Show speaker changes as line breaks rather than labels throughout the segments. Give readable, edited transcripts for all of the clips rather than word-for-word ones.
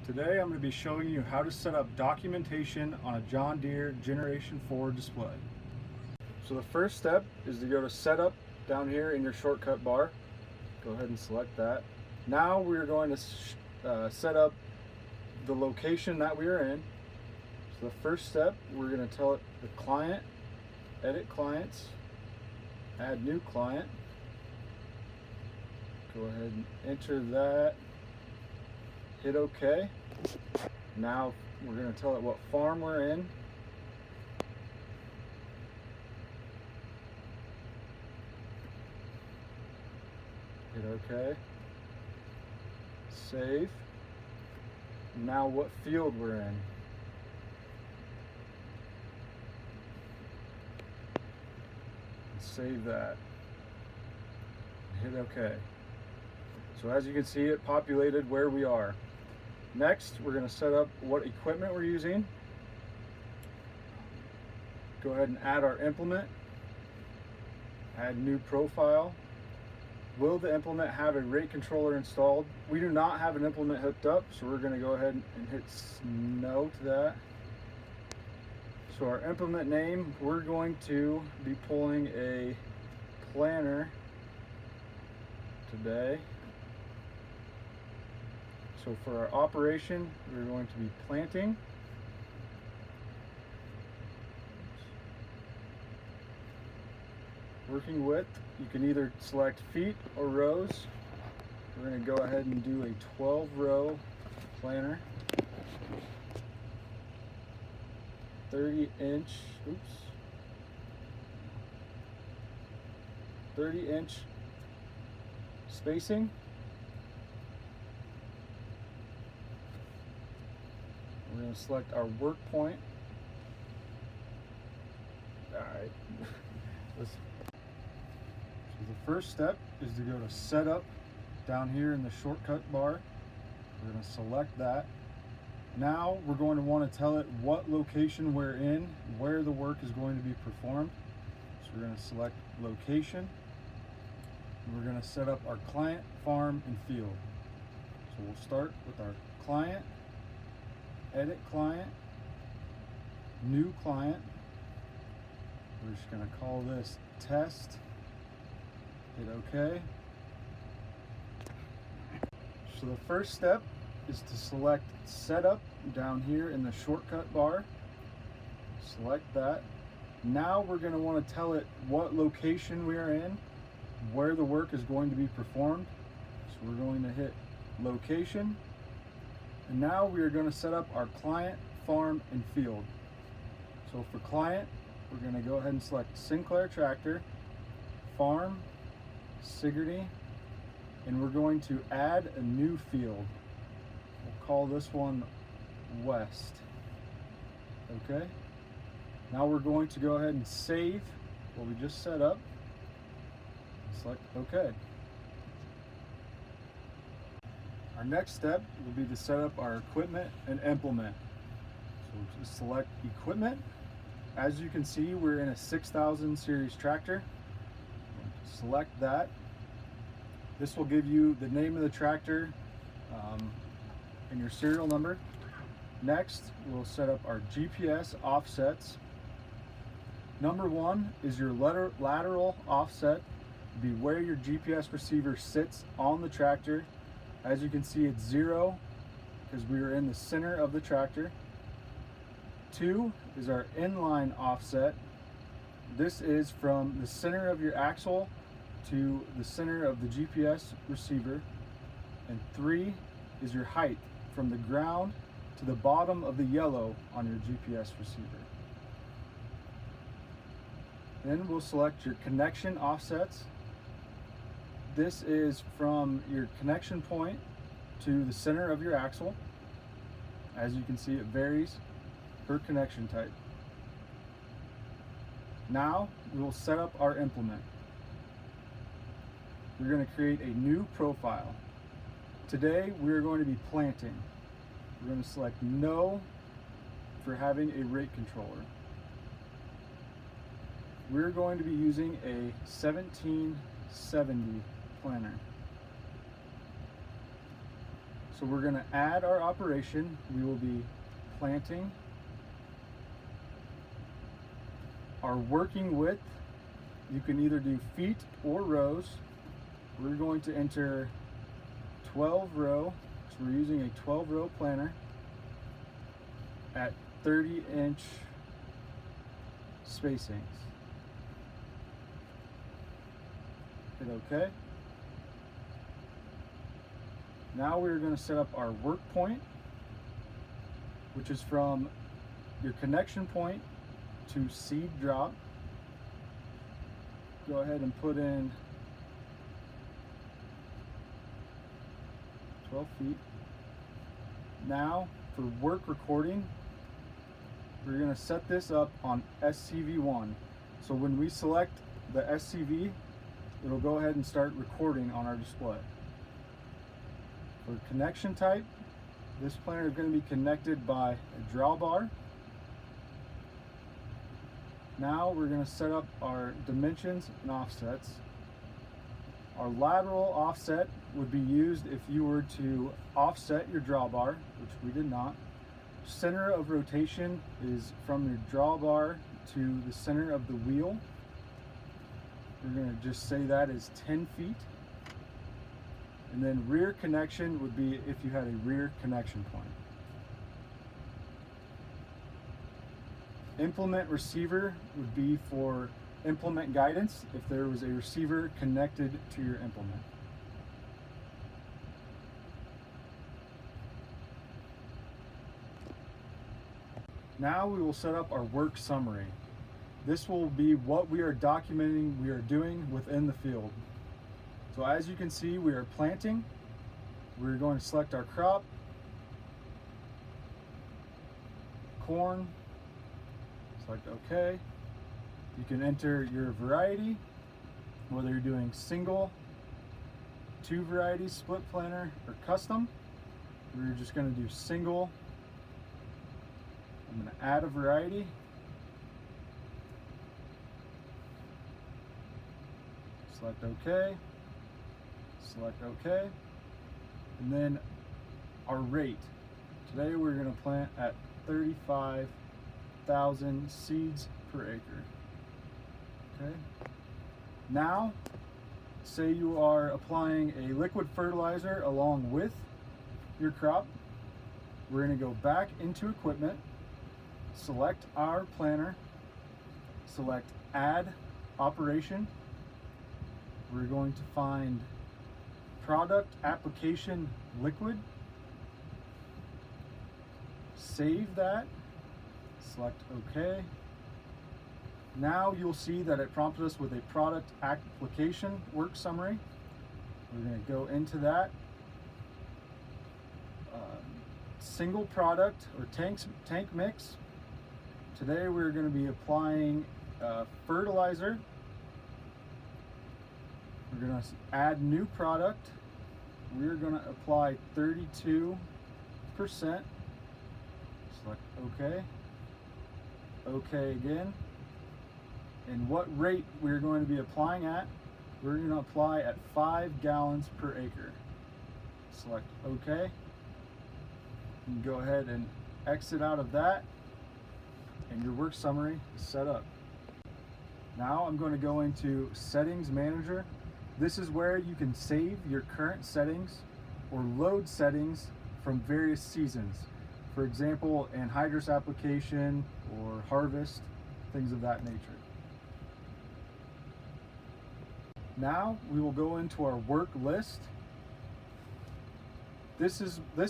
Today I'm going to be showing you how to set up documentation on a John Deere Generation 4 display. So the first step is to go to Setup down here in your shortcut bar. Go ahead and select that. Now we're going to set up the location that we are in. So the first step, we're going to tell it the client, edit clients, add new client. Go ahead and enter that. Hit OK. Now we're going to tell it what farm we're in. Hit OK. Save. Now what field we're in. Save that. Hit OK. So as you can see, it populated where we are. Next, we're going to set up what equipment we're using. Go ahead and add our implement. Add new profile. Will the implement have a rate controller installed? We do not have an implement hooked up, so we're going to go ahead and hit no to that. So our implement name, we're going to be pulling a planner today. So for our operation, we're going to be planting. Working width, you can either select feet or rows. We're going to go ahead and do a 12-row planner. 30-inch spacing. We're going to select our work point. Alright. So the first step is to go to Setup down here in the shortcut bar. We're going to select that. Now we're going to want to tell it what location we're in, where the work is going to be performed. So we're going to select location. And we're going to set up our client, farm, and field. So we'll start with our client, edit client, new client. We're just going to call this test. Hit OK. So the first step is to select Setup down here in the shortcut bar. Select that. Now we're going to want to tell it what location we are in, where the work is going to be performed. So we're going to hit location. And now we are going to set up our client, farm, and field. So for client, we're going to go ahead and select Sinclair Tractor, farm, Sigerty, and we're going to add a new field. We'll call this one West. Okay. Now we're going to go ahead and save what we just set up. Select OK. Our next step will be to set up our equipment and implement. So we'll just select equipment. As you can see, we're in a 6000 series tractor. Select that. This will give you the name of the tractor and your serial number. Next, we'll set up our GPS offsets. Number 1 is your lateral offset, be where your GPS receiver sits on the tractor. As you can see, it's 0 because we are in the center of the tractor. 2 is our inline offset. This is from the center of your axle to the center of the GPS receiver. And 3 is your height from the ground to the bottom of the yellow on your GPS receiver. Then we'll select your connection offsets. This is from your connection point to the center of your axle. As you can see, it varies per connection type. Now we will set up our implement. We're going to create a new profile. Today we are going to be planting. We're going to select no for having a rate controller. We're going to be using a 1770 planner. So we're going to add our operation. We will be planting. Our working width, you can either do feet or rows. We're going to enter 12 row, so we're using a 12 row planter at 30-inch spacings. Hit OK. Now we're going to set up our work point, which is from your connection point to seed drop. Go ahead and put in 12 feet. Now for work recording, we're going to set this up on SCV1. So when we select the SCV, it'll go ahead and start recording on our display. For connection type, this planter is going to be connected by a drawbar. Now we're going to set up our dimensions and offsets. Our lateral offset would be used if you were to offset your drawbar, which we did not. Center of rotation is from your drawbar to the center of the wheel. We're going to just say that is 10 feet. And then rear connection would be if you had a rear connection point. Implement receiver would be for implement guidance if there was a receiver connected to your implement. Now we will set up our work summary. This will be what we are documenting we are doing within the field. So as you can see, we are planting. We're going to select our crop, corn, select OK. You can enter your variety, whether you're doing single, 2 varieties, split planter, or custom. We're just going to do single. I'm going to add a variety. Select OK. Select OK. And then our rate. Today we're going to plant at 35,000 seeds per acre. Okay. Now, say you are applying a liquid fertilizer along with your crop. We're going to go back into equipment, select our planter, select add operation. We're going to find product application liquid, save that, select OK. Now you'll see that it prompted us with a product application work summary. We're going to go into that. Single product or tank mix. Today we're going to be applying fertilizer. We're going to add new product. We're going to apply 32%. Select OK. OK again. And what rate we're going to be applying at, we're going to apply at 5 gallons per acre. Select OK. And go ahead and exit out of that, and your work summary is set up. Now I'm going to go into Settings Manager. This is where you can save your current settings or load settings from various seasons. For example, anhydrous application or harvest, things of that nature. Now we will go into our work list. This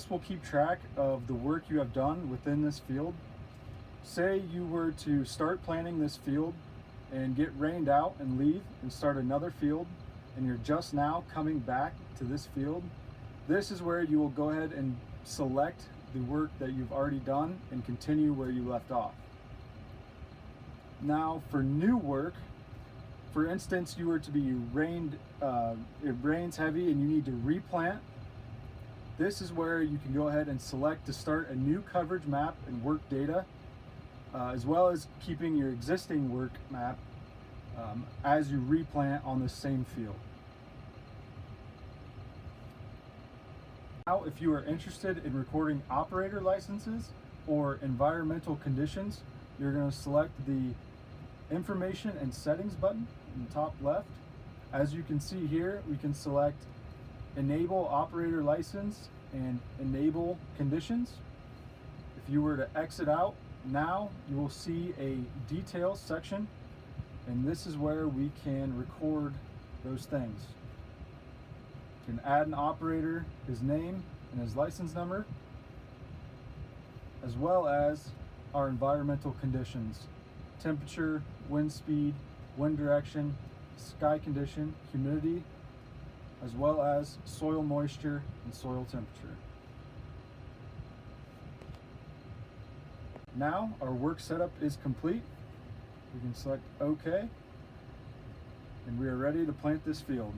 will keep track of the work you have done within this field. Say you were to start planting this field and get rained out and leave and start another field, and you're just now coming back to this field. This is where you will go ahead and select the work that you've already done and continue where you left off. Now for new work, for instance, you were to be rained, it rains heavy and you need to replant. This is where you can go ahead and select to start a new coverage map and work data, as well as keeping your existing work map as you replant on the same field. Now, if you are interested in recording operator licenses or environmental conditions, you're going to select the information and settings button in the top left. As you can see here, we can select enable operator license and enable conditions. If you were to exit out now, you will see a details section, and this is where we can record those things. You can add an operator, his name and his license number, as well as our environmental conditions: temperature, wind speed, wind direction, sky condition, humidity, as well as soil moisture and soil temperature. Now our work setup is complete. We can select OK, and we are ready to plant this field.